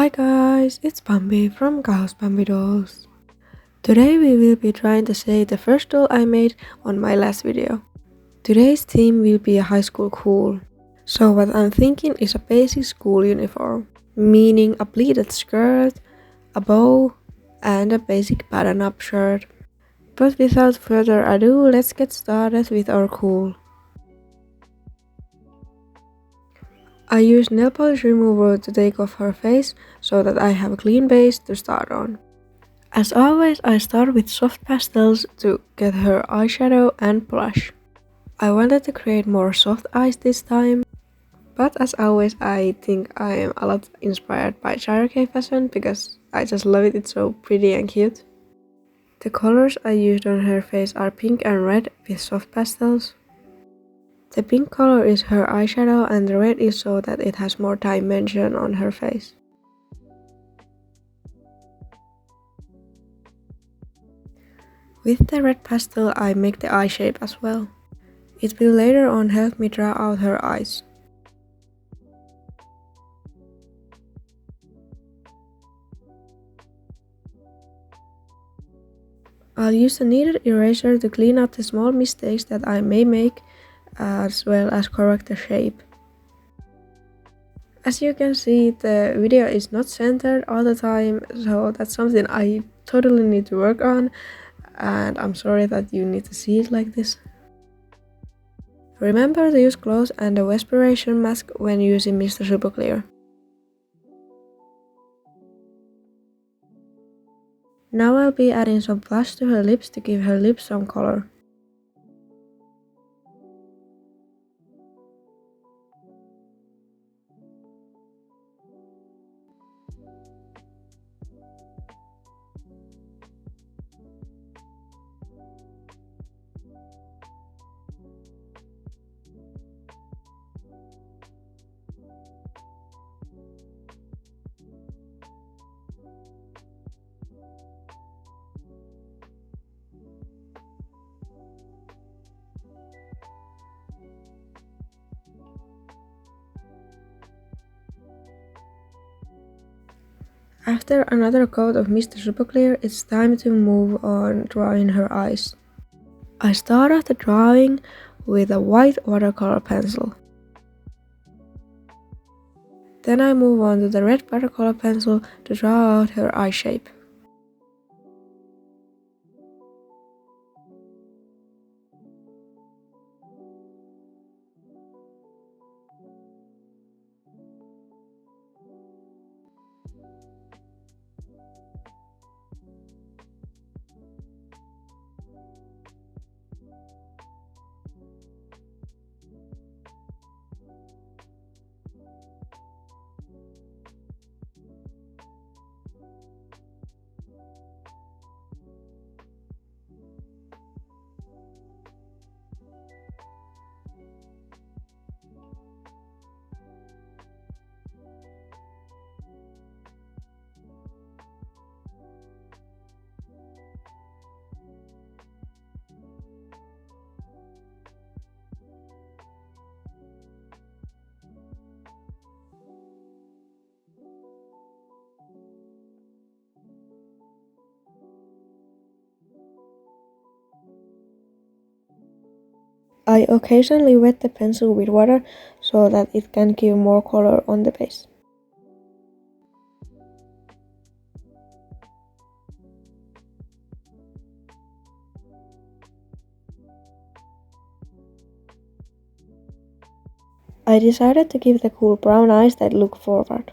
Hi guys, it's Bambi from Ghouls Bambi Dolls. Today we will be trying to say the first doll I made on my last video. Today's theme will be a high school ghoul. So what I'm thinking is a basic school uniform, meaning a pleated skirt, a bow, and a basic button-up shirt. But without further ado, let's get started with our ghoul. I use nail polish remover to take off her face so that I have a clean base to start on. As always, I start with soft pastels to get her eyeshadow and blush. I wanted to create more soft eyes this time, but as always I think I am a lot inspired by Cherokee fashion because I just love it, it's so pretty and cute. The colors I used on her face are pink and red with soft pastels. The pink color is her eyeshadow and the red is so that it has more dimension on her face. With the red pastel I make the eye shape as well. It will later on help me draw out her eyes. I'll use a kneaded eraser to clean up the small mistakes that I may make, as well as correct the shape. As you can see, the video is not centered all the time, so that's something I totally need to work on, and I'm sorry that you need to see it like this. Remember to use gloves and a respiration mask when using Mr.Super Clear. Now I'll be adding some blush to her lips to give her lips some color. After another coat of Mr. Super Clear, it's time to move on drawing her eyes. I start off the drawing with a white watercolor pencil. Then I move on to the red watercolor pencil to draw out her eye shape. I occasionally wet the pencil with water so that it can give more color on the base. I decided to give the cool brown eyes that look forward.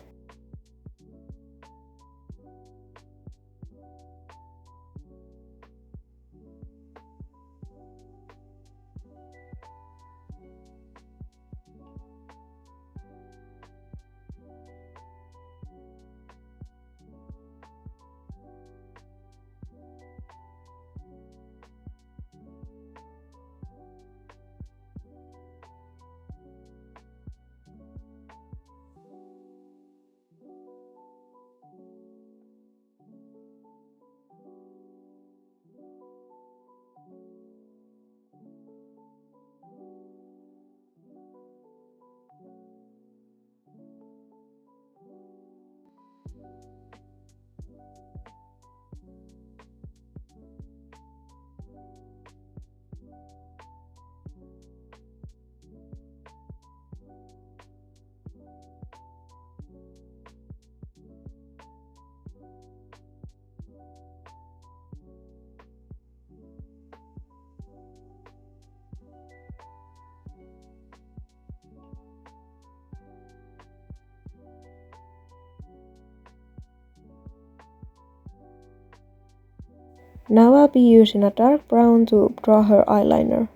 Now I'll be using a dark brown to draw her eyeliner.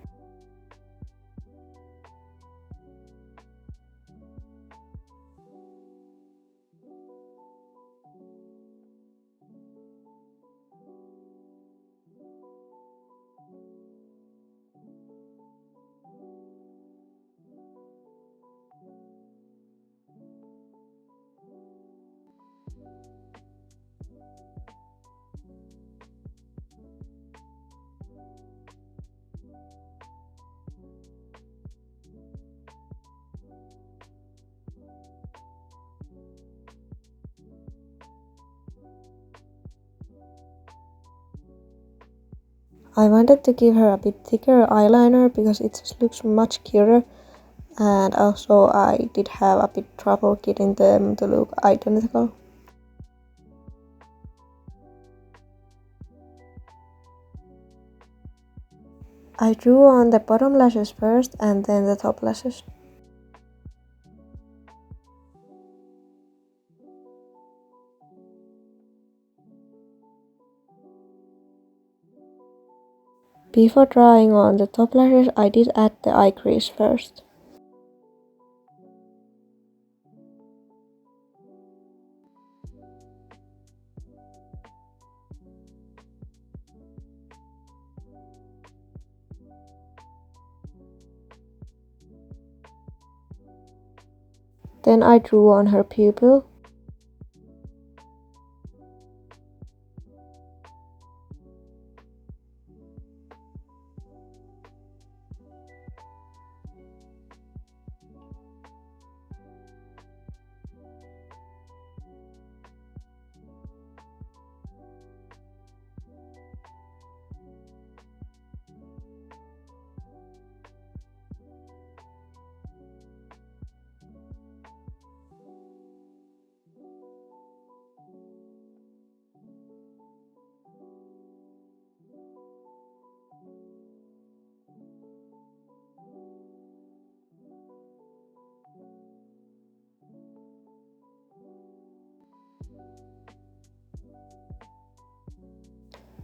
I wanted to give her a bit thicker eyeliner because it just looks much cuter, and also I did have a bit trouble getting them to look identical. I drew on the bottom lashes first and then the top lashes. Before drawing on the top lashes, I did add the eye crease first. Then I drew on her pupil.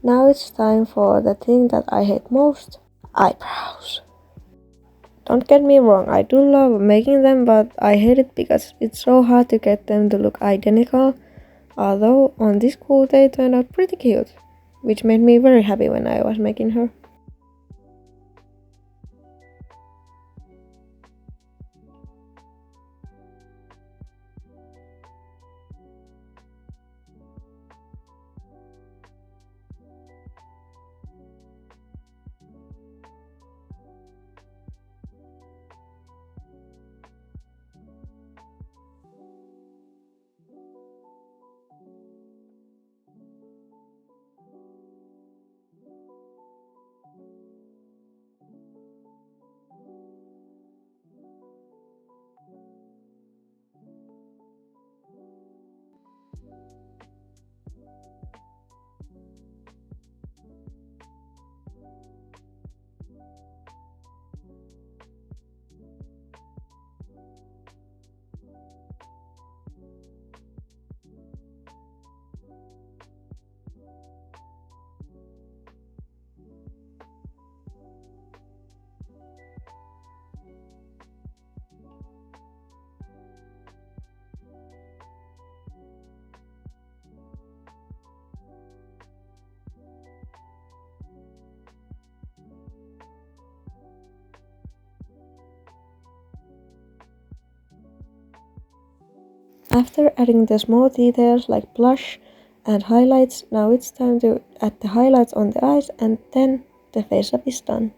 Now it's time for the thing that I hate most, eyebrows. Don't get me wrong, I do love making them, but I hate it because it's so hard to get them to look identical, although on this school they turned out pretty cute, which made me very happy when I was making her. After adding the small details like blush and highlights, now it's time to add the highlights on the eyes and then the face up is done.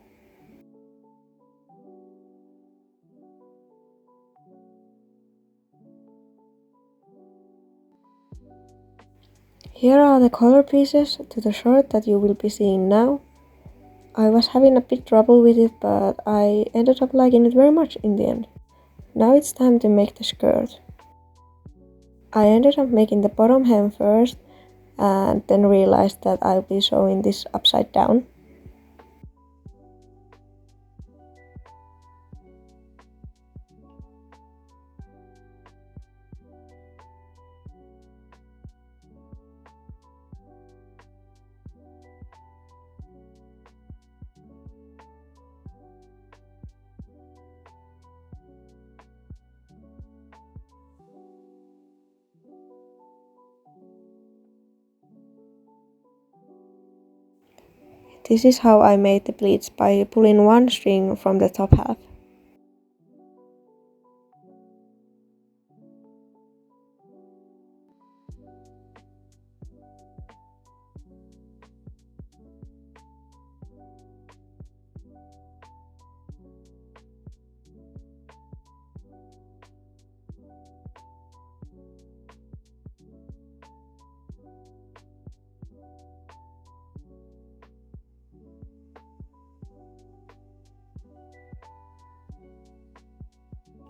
Here are the color pieces to the short that you will be seeing now. I was having a bit trouble with it, but I ended up liking it very much in the end. Now it's time to make the skirt. I ended up making the bottom hem first and then realized that I'll be sewing this upside down. This is how I made the pleats, by pulling one string from the top half.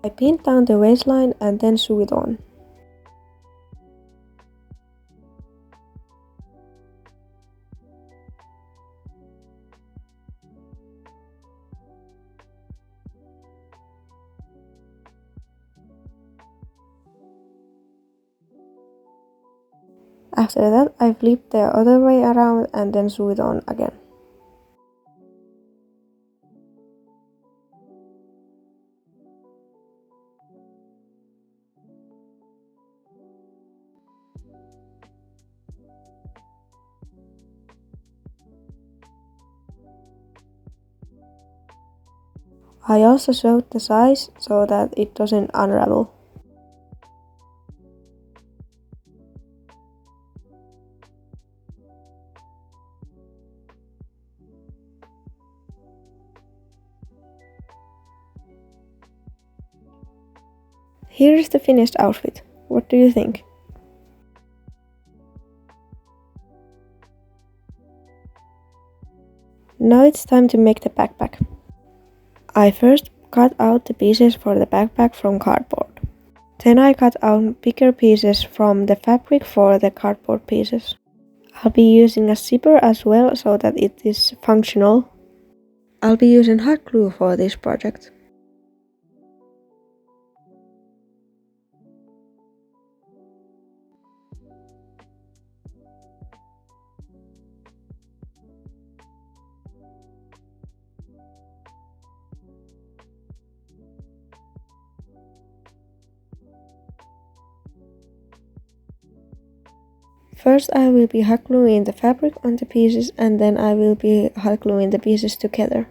I pinned down the waistline and then sew it on. After that, I flipped the other way around and then sew it on again. I also sewed the sides so that it doesn't unravel. Here is the finished outfit. What do you think? Now it's time to make the backpack. I first cut out the pieces for the backpack from cardboard. Then I cut out bigger pieces from the fabric for the cardboard pieces. I'll be using a zipper as well so that it is functional. I'll be using hot glue for this project. First I will be hot gluing the fabric on the pieces and then I will be hot gluing the pieces together.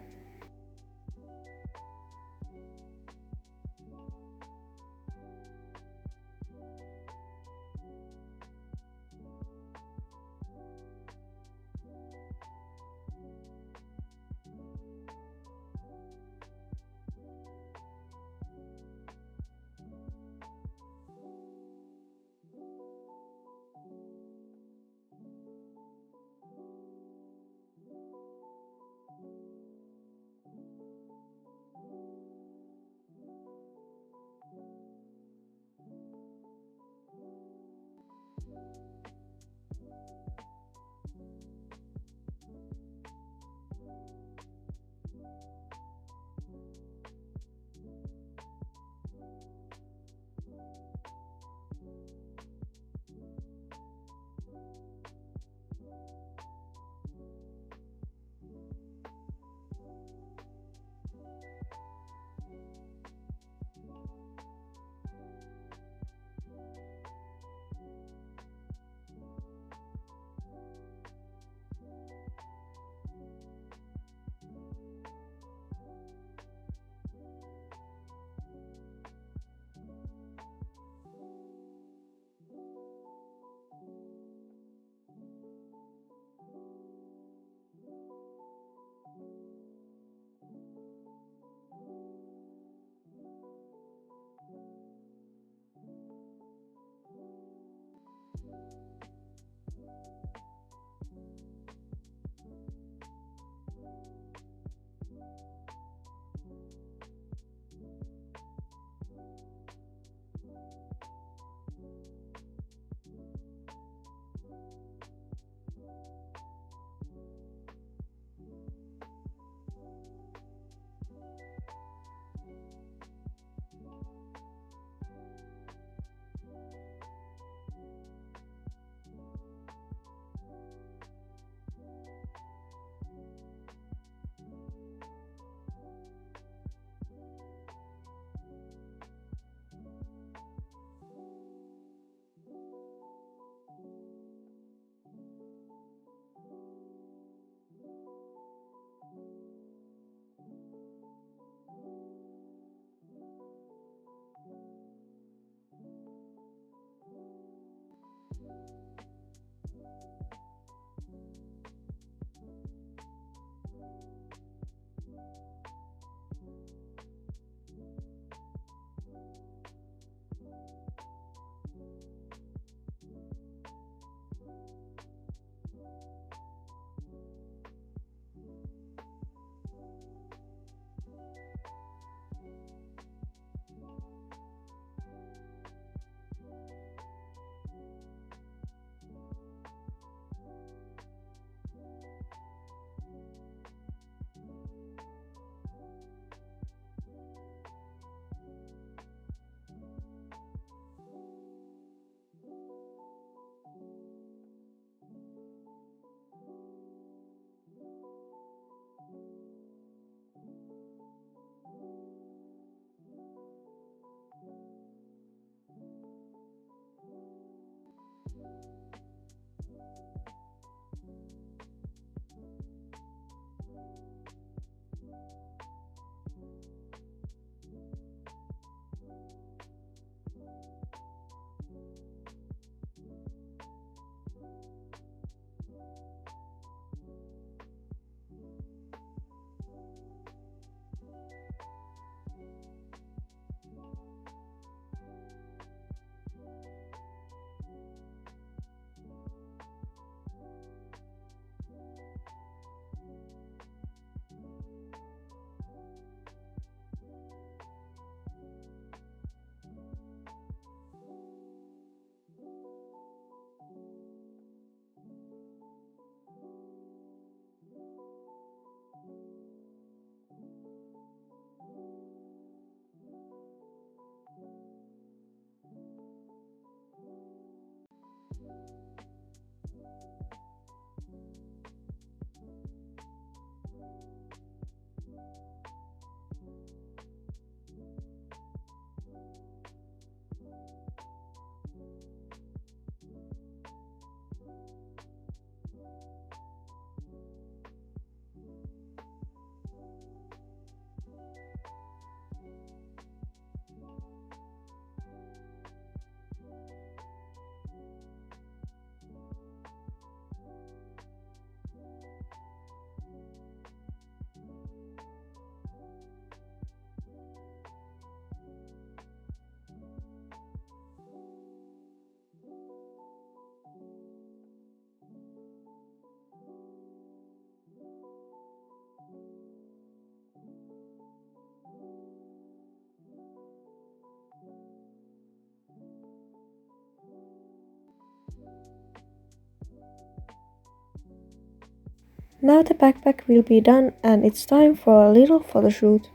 Now the backpack will be done and it's time for a little photo shoot.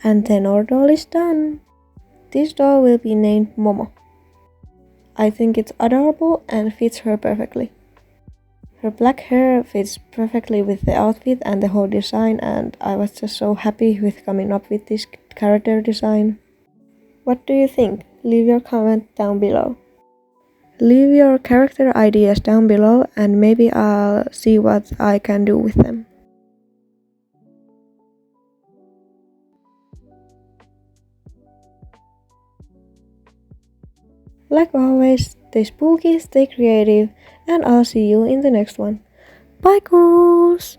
And then our doll is done. This doll will be named Momo. I think it's adorable and fits her perfectly. Her black hair fits perfectly with the outfit and the whole design, and I was just so happy with coming up with this character design. What do you think? Leave your comment down below. Leave your character ideas down below and maybe I'll see what I can do with them. Like always, stay spooky, stay creative, and I'll see you in the next one. Bye ghouls!